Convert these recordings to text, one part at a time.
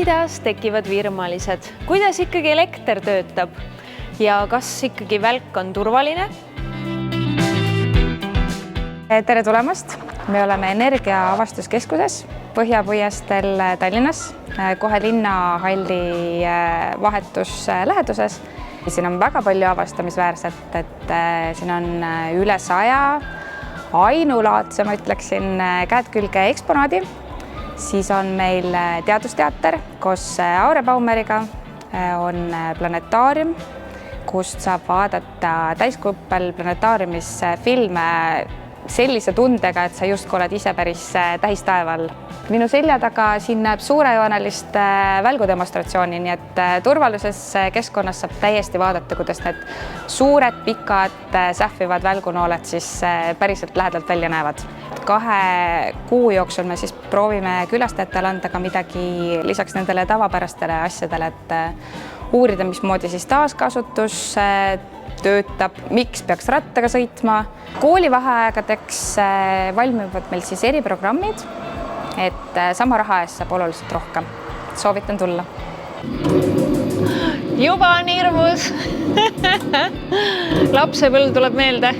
kuidas tekivad virmalised, kuidas ikkagi elekter töötab ja kas ikkagi välk on turvaline? Tere tulemast! Me oleme Energiaavastuskeskuses Põhjapuiesteel Tallinnas, kohe linnahalli vahetus läheduses. Siin on väga palju avastamisväärset, et siin on üle 100 ainulaadse, ma ütleksin, käed külge eksponaadi. Siis on meil teadusteater koos Aure Baumeriga, on planetaarium, kust saab vaadata täiskuppel planetaariumis filme sellise tundega, et sa justkui oled ise päris tähistaeval. Minu selja taga siin näeb suurejoonelist välgudemonstratsiooni, nii et turvalises keskkonnas saab täiesti vaadata, kuidas need suured, pikad, sähvivad välgunooled siis päriselt lähedalt välja näevad. 2 kuu jooksul me siis proovime külastajatele anda ka midagi lisaks nendele tavapärastele asjadele, et uurida, mismoodi siis taaskasutus töötab, miks peaks rattaga sõitma. Koolivaheaegadeks valmivad meil siis eriprogrammid, et sama raha eest saab oluliselt rohkem. Soovitan tulla. Juba on hirmus. Lapsepõlv tuleb meelde.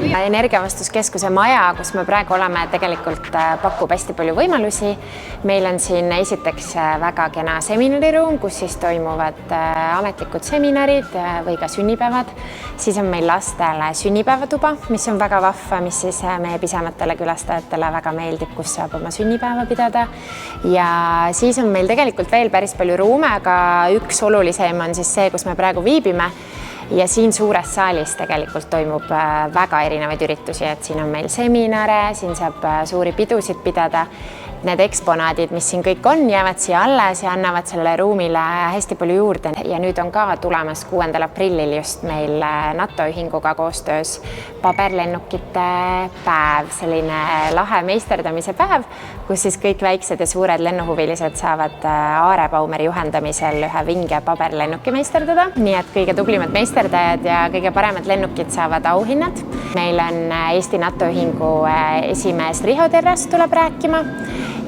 Energiavastuskeskuse maja, kus me praegu oleme, tegelikult pakub hästi palju võimalusi. Meil on siin esiteks väga kena seminariruum, kus siis toimuvad ametlikud seminarid või ka sünnipäevad. Siis on meil lastele sünnipäevatuba, mis on väga vahva, mis siis meie pisematele külastajatele väga meeldib, kus saab oma sünnipäeva pidada. Ja siis on meil tegelikult veel päris palju ruume, aga üks olulisem on siis see, kus me praegu viibime. Ja siin suures saalis tegelikult toimub väga erinevaid üritusi, et siin on meil seminare, siin saab suuri pidusid pidada. Need eksponaadid, mis siin kõik on, jäävad siia alles ja annavad selle ruumile hästi palju juurde. Ja nüüd on ka tulemas 6. aprillil just meil NATO ühinguga koostöös paberlennukite päev, selline lahe meisterdamise päev, kus siis kõik väiksed ja suured lennuhuvilised saavad Aure Baumeri juhendamisel ühe vinge paberlennuki meisterdada. Nii et kõige tublimad meisterdajad ja kõige paremad lennukid saavad auhinnad. Meil on Eesti NATO ühingu esimees Riho Terras tuleb rääkima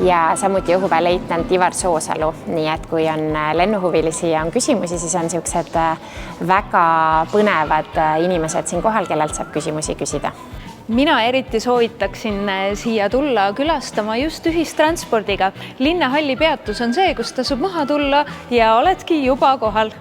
ja samuti õhuväeleitnant Ivar Soosalu. Nii et kui on lennuhuvilisi ja on küsimusi, siis on siuksed väga põnevad inimesed siin kohal, kellelt saab küsimusi küsida. Mina eriti soovitaksin siia tulla külastama just ühistranspordiga. Linnahalli peatus on see, kus tasub maha tulla ja oledki juba kohal.